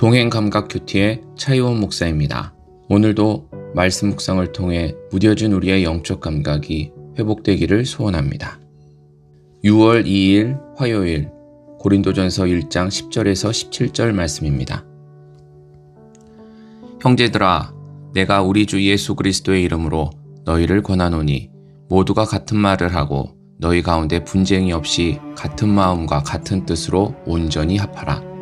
동행 감각 큐티의 차이원 목사입니다. 오늘도 말씀 묵상을 통해 무뎌진 우리의 영적 감각이 회복되기를 소원합니다. 6월 2일 화요일 고린도전서 1장 10절에서 17절 말씀입니다. 형제들아, 내가 우리 주 예수 그리스도의 이름으로 너희를 권하노니 모두가 같은 말을 하고 너희 가운데 분쟁이 없이 같은 마음과 같은 뜻으로 온전히 합하라.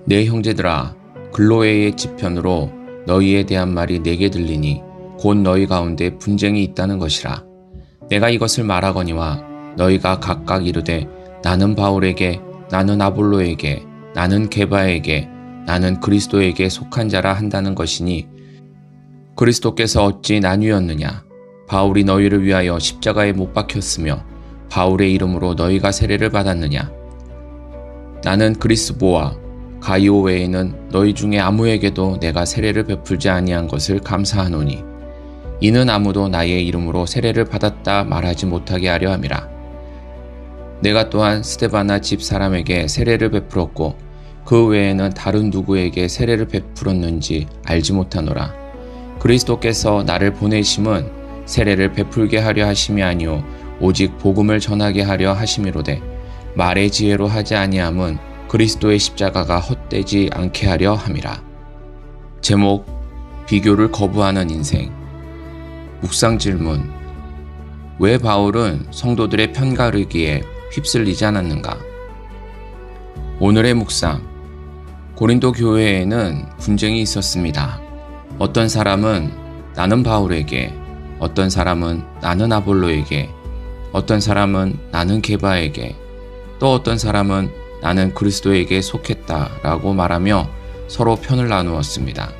내 형제들아, 글로에의 지편으로 너희에 대한 말이 내게 들리니 곧 너희 가운데 분쟁이 있다는 것이라. 내가 이것을 말하거니와 너희가 각각 이르되 나는 바울에게, 나는 아볼로에게, 나는 게바에게, 나는 그리스도에게 속한 자라 한다는 것이니 그리스도께서 어찌 나뉘었느냐? 바울이 너희를 위하여 십자가에 못 박혔으며 바울의 이름으로 너희가 세례를 받았느냐? 나는 그리스보와 가이오 외에는 너희 중에 아무에게도 내가 세례를 베풀지 아니한 것을 감사하노니 이는 아무도 나의 이름으로 세례를 받았다 말하지 못하게 하려 함이라. 내가 또한 스데바나 집 사람에게 세례를 베풀었고 그 외에는 다른 누구에게 세례를 베풀었는지 알지 못하노라. 그리스도께서 나를 보내심은 세례를 베풀게 하려 하심이 아니오 오직 복음을 전하게 하려 하심이로되 말의 지혜로 하지 아니함은 그리스도의 십자가가 헛되지 않게 하려 함이라. 제목, 비교를 거부하는 인생. 묵상 질문. 왜 바울은 성도들의 편가르기에 휩쓸리지 않았는가? 오늘의 묵상. 고린도 교회에는 분쟁이 있었습니다. 어떤 사람은 나는 바울에게, 어떤 사람은 나는 아볼로에게, 어떤 사람은 나는 게바에게, 또 어떤 사람은 나는 그리스도에게 속했다라고 말하며 서로 편을 나누었습니다.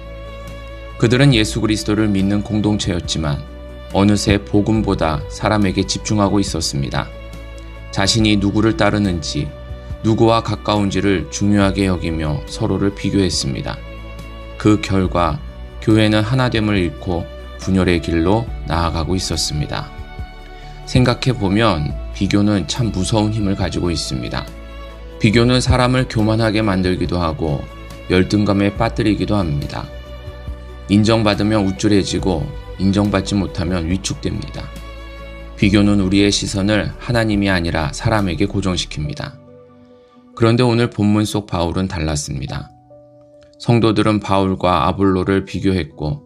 그들은 예수 그리스도를 믿는 공동체였지만 어느새 복음보다 사람에게 집중하고 있었습니다. 자신이 누구를 따르는지, 누구와 가까운지를 중요하게 여기며 서로를 비교했습니다. 그 결과 교회는 하나됨을 잃고 분열의 길로 나아가고 있었습니다. 생각해보면 비교는 참 무서운 힘을 가지고 있습니다. 비교는 사람을 교만하게 만들기도 하고 열등감에 빠뜨리기도 합니다. 인정받으면 우쭐해지고 인정받지 못하면 위축됩니다. 비교는 우리의 시선을 하나님이 아니라 사람에게 고정시킵니다. 그런데 오늘 본문 속 바울은 달랐습니다. 성도들은 바울과 아볼로를 비교했고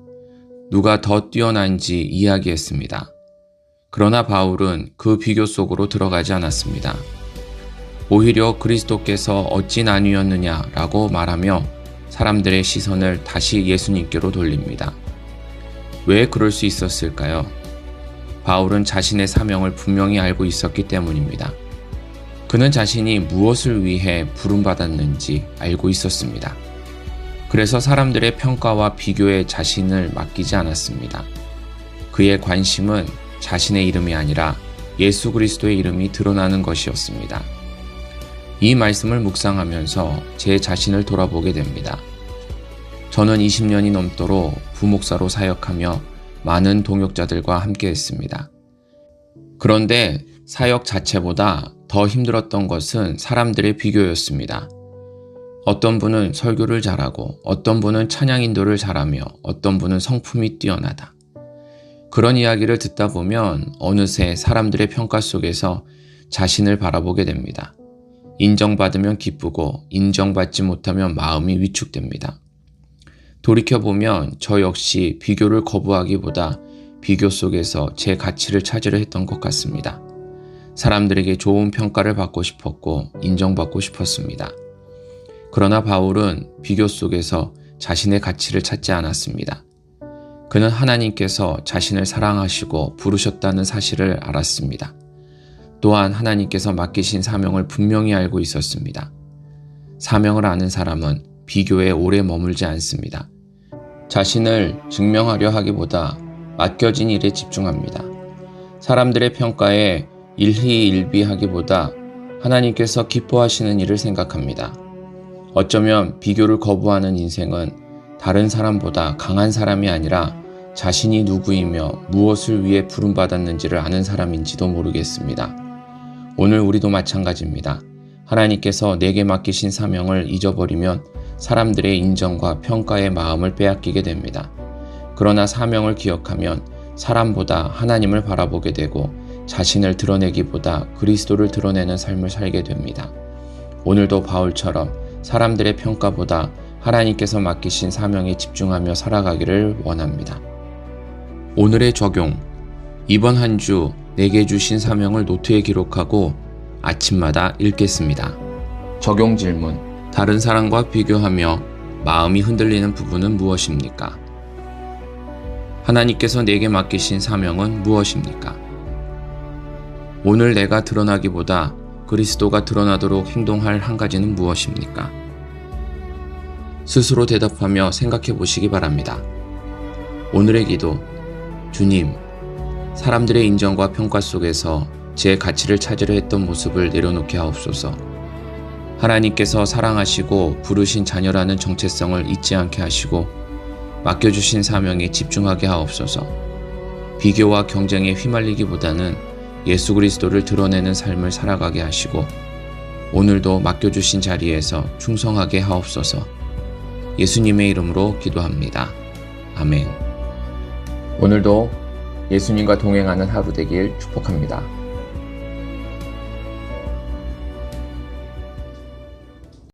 누가 더 뛰어난지 이야기했습니다. 그러나 바울은 그 비교 속으로 들어가지 않았습니다. 오히려 그리스도께서 어찌 나뉘었느냐라고 말하며 사람들의 시선을 다시 예수님께로 돌립니다. 왜 그럴 수 있었을까요? 바울은 자신의 사명을 분명히 알고 있었기 때문입니다. 그는 자신이 무엇을 위해 부름받았는지 알고 있었습니다. 그래서 사람들의 평가와 비교에 자신을 맡기지 않았습니다. 그의 관심은 자신의 이름이 아니라 예수 그리스도의 이름이 드러나는 것이었습니다. 이 말씀을 묵상하면서 제 자신을 돌아보게 됩니다. 저는 20년이 넘도록 부목사로 사역하며 많은 동역자들과 함께 했습니다. 그런데 사역 자체보다 더 힘들었던 것은 사람들의 비교였습니다. 어떤 분은 설교를 잘하고 어떤 분은 찬양 인도를 잘하며 어떤 분은 성품이 뛰어나다. 그런 이야기를 듣다 보면 어느새 사람들의 평가 속에서 자신을 바라보게 됩니다. 인정받으면 기쁘고 인정받지 못하면 마음이 위축됩니다. 돌이켜보면 저 역시 비교를 거부하기보다 비교 속에서 제 가치를 찾으려 했던 것 같습니다. 사람들에게 좋은 평가를 받고 싶었고 인정받고 싶었습니다. 그러나 바울은 비교 속에서 자신의 가치를 찾지 않았습니다. 그는 하나님께서 자신을 사랑하시고 부르셨다는 사실을 알았습니다. 또한 하나님께서 맡기신 사명을 분명히 알고 있었습니다. 사명을 아는 사람은 비교에 오래 머물지 않습니다. 자신을 증명하려 하기보다 맡겨진 일에 집중합니다. 사람들의 평가에 일희일비하기보다 하나님께서 기뻐하시는 일을 생각합니다. 어쩌면 비교를 거부하는 인생은 다른 사람보다 강한 사람이 아니라 자신이 누구이며 무엇을 위해 부름받았는지를 아는 사람인지도 모르겠습니다. 오늘 우리도 마찬가지입니다. 하나님께서 내게 맡기신 사명을 잊어버리면 사람들의 인정과 평가의 마음을 빼앗기게 됩니다. 그러나 사명을 기억하면 사람보다 하나님을 바라보게 되고 자신을 드러내기보다 그리스도를 드러내는 삶을 살게 됩니다. 오늘도 바울처럼 사람들의 평가보다 하나님께서 맡기신 사명에 집중하며 살아가기를 원합니다. 오늘의 적용. 이번 한 주 내게 주신 사명을 노트에 기록하고 아침마다 읽겠습니다. 적용 질문. 다른 사람과 비교하며 마음이 흔들리는 부분은 무엇입니까? 하나님께서 내게 맡기신 사명은 무엇입니까? 오늘 내가 드러나기보다 그리스도가 드러나도록 행동할 한 가지는 무엇입니까? 스스로 대답하며 생각해 보시기 바랍니다. 오늘의 기도. 주님, 사람들의 인정과 평가 속에서 제 가치를 찾으려 했던 모습을 내려놓게 하옵소서. 하나님께서 사랑하시고 부르신 자녀라는 정체성을 잊지 않게 하시고 맡겨주신 사명에 집중하게 하옵소서. 비교와 경쟁에 휘말리기보다는 예수 그리스도를 드러내는 삶을 살아가게 하시고 오늘도 맡겨주신 자리에서 충성하게 하옵소서. 예수님의 이름으로 기도합니다. 아멘. 오늘도 예수님과 동행하는 하루 되길 축복합니다.